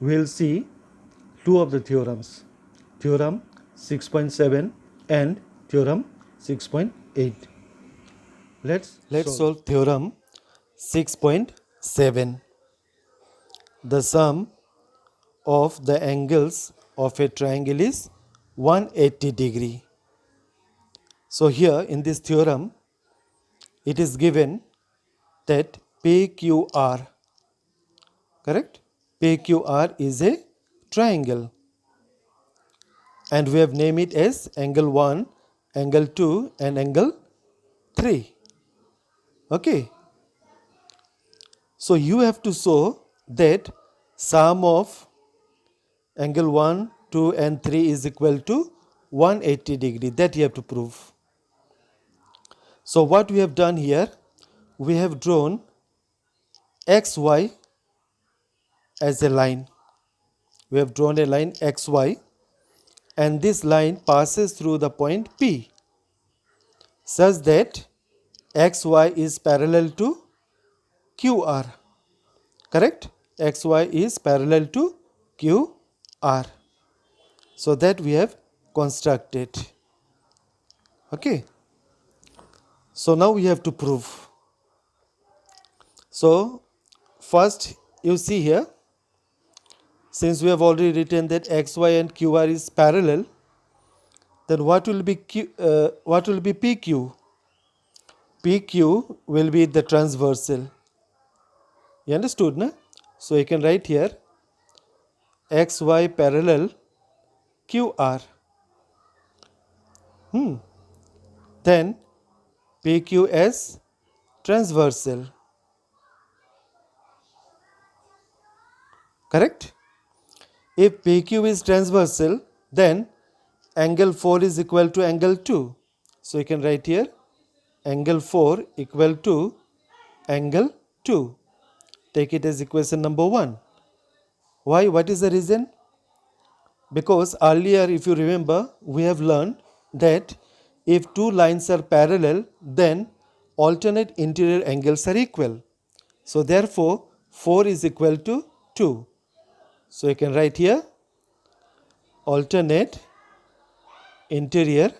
we'll see two of the theorems, theorem 6.7 and theorem 6.8. Let's solve theorem 6.7. The sum of the angles of a triangle is 180 degree. So here in this theorem, it is given that PQR, correct? PQR is a triangle, and we have named it as angle 1, angle 2 and angle 3. Okay. So you have to show that sum of angle 1, 2 and 3 is equal to 180 degree. That you have to prove. So what we have done here, we have drawn XY as a line. We have drawn a line XY, and this line passes through the point P such that XY is parallel to QR. Correct? XY is parallel to QR. So that we have constructed. Okay. So now we have to prove. So first you see here, since we have already written that XY and QR is parallel, then what will be PQ? PQ will be the transversal. You understood, na? So you can write here XY parallel QR. Then PQ as transversal. Correct? If PQ is transversal, then angle 4 is equal to angle 2. So you can write here angle 4 equal to angle 2. Take it as equation number 1. Why? What is the reason? Because earlier, if you remember, we have learned that if two lines are parallel, then alternate interior angles are equal. So therefore, 4 is equal to 2. So you can write here alternate interior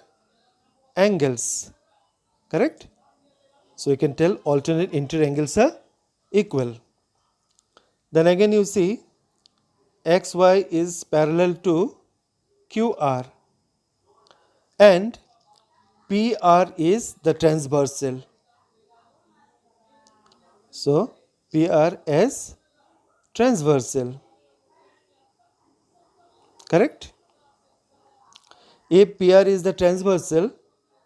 angles. Correct? So you can tell alternate interior angles are equal. Then again you see XY is parallel to QR and PR is the transversal. So PR as transversal. Correct? If PR is the transversal,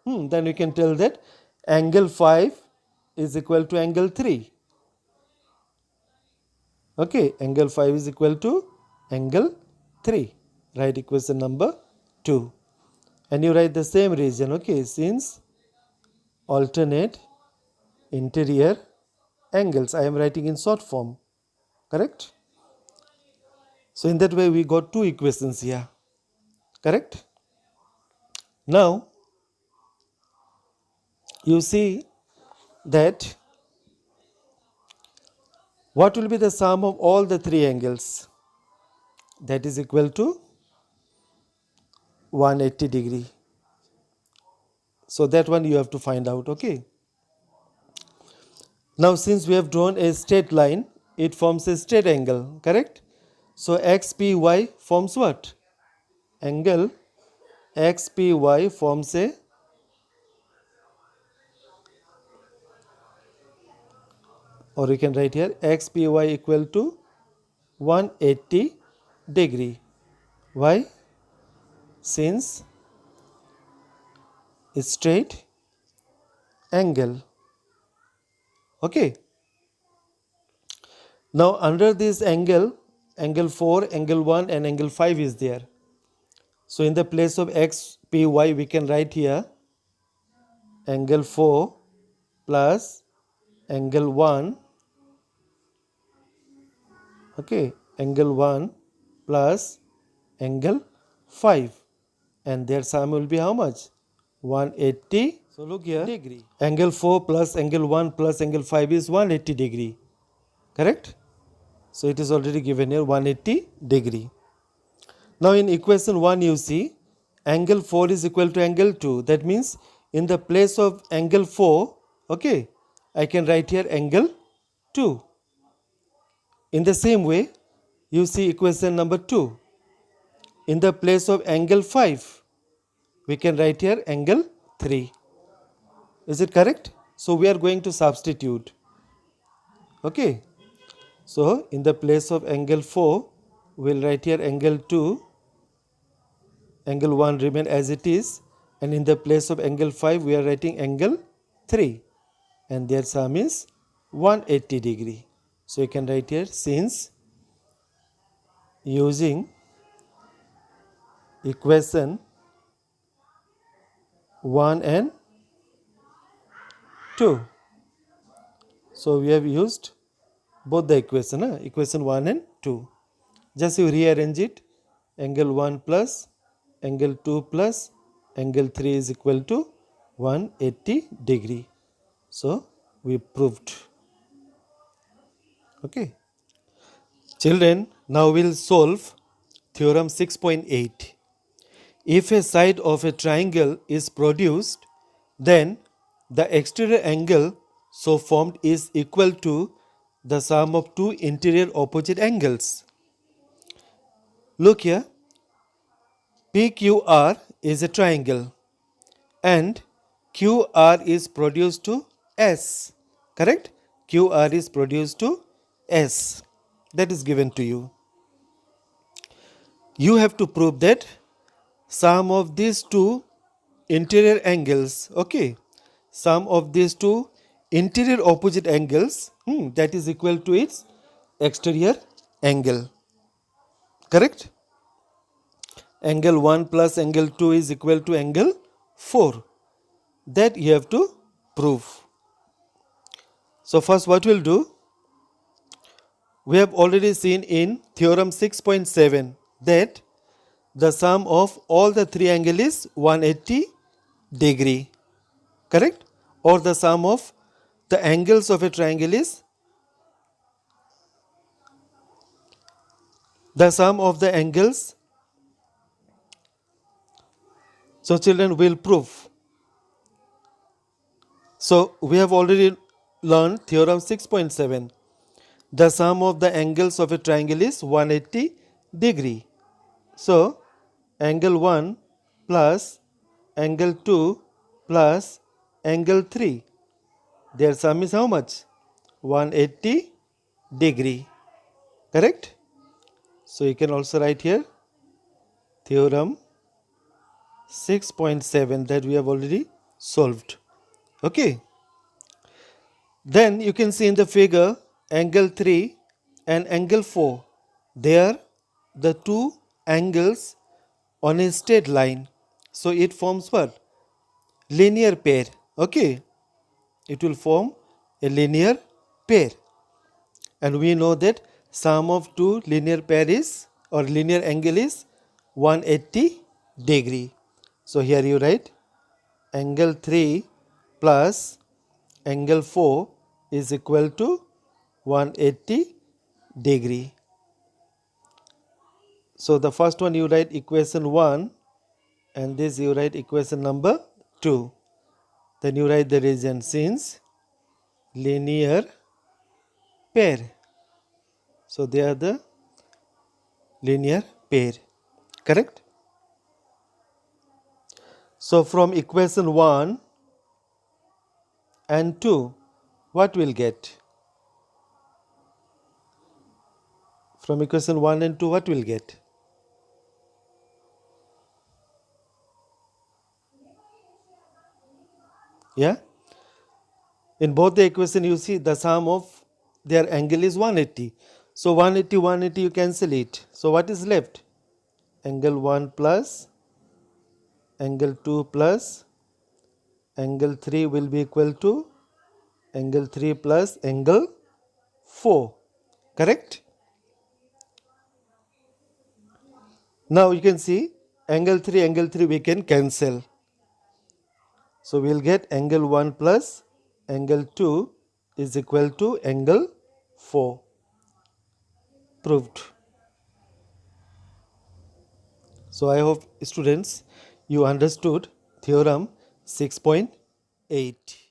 then we can tell that angle 5 is equal to angle 3. Okay, angle 5 is equal to angle 3. Write equation number 2. And you write the same reason, okay, since alternate interior angles. I am writing in short form. Correct? So in that way we got two equations here. Correct? Now you see that what will be the sum of all the three angles? That is equal to 180 degree. So that one you have to find out, okay? Now since we have drawn a straight line, it forms a straight angle, correct? So XPY forms what? Angle XPY forms a or you can write here XPY equal to 180 degree. Why? Since it's straight angle. Okay. Now under this angle, angle 4, angle 1 and angle 5 is there. So in the place of XPY we can write here angle 4 plus angle 1, okay, angle 1 plus angle 5, and their sum will be how much? 180. So look here, degree. Angle 4 plus angle 1 plus angle 5 is 180 degree. Correct? So it is already given here 180 degree. Now in equation 1 you see angle 4 is equal to angle 2. That means in the place of angle 4, okay, I can write here angle 2. In the same way, you see equation number 2. In the place of angle 5, we can write here angle 3. Is it correct? So we are going to substitute. Okay. So in the place of angle 4, we will write here angle 2. Angle 1 remain as it is. And in the place of angle 5, we are writing angle 3. And their sum is 180 degree. So you can write here, since using equation 1 and 2. So we have used both the equation, equation 1 and 2. Just you rearrange it, angle 1 plus angle 2 plus angle 3 is equal to 180 degree. So we proved. Okay. Children, now we'll solve theorem 6.8. If a side of a triangle is produced, then the exterior angle so formed is equal to the sum of two interior opposite angles. Look here, PQR is a triangle and QR is produced to S. Correct? QR is produced to S. That is given to you. You have to prove that sum of these two interior angles, okay, sum of these two interior opposite angles, that is equal to its exterior angle. Correct? Angle 1 plus angle 2 is equal to angle 4. That you have to prove. So first what we'll do, we have already seen in theorem 6.7 that the sum of all the three angles is 180 degree. Correct? Or the sum of the angles of a triangle is the sum of the angles. So children will prove. So we have already learned theorem 6.7. The sum of the angles of a triangle is 180 degree. So angle 1 plus angle 2 plus angle 3. Their sum is how much? 180 degree. Correct? So you can also write here theorem 6.7 that we have already solved. Okay. Then you can see in the figure angle 3 and angle 4. They are the two angles on a straight line. So it forms what? Linear pair. Okay. It will form a linear pair. And we know that sum of two linear pair is or linear angle is 180 degree. So here you write angle 3 plus angle 4 is equal to 180 degree. So the first one you write equation 1 and this you write equation number 2. Then you write the reason, since linear pair. So they are the linear pair. Correct? So from equation 1 and 2, what we'll get? From equation 1 and 2, what we'll get? Yeah? In both the equation you see the sum of their angle is 180. So 180, 180 you cancel it. So what is left? Angle 1 plus angle 2 plus angle 3 will be equal to angle 3 plus angle 4. Correct? Now you can see angle 3 we can cancel. So we will get angle 1 plus angle 2 is equal to angle 4. proved. So I hope students you understood theorem 6.8.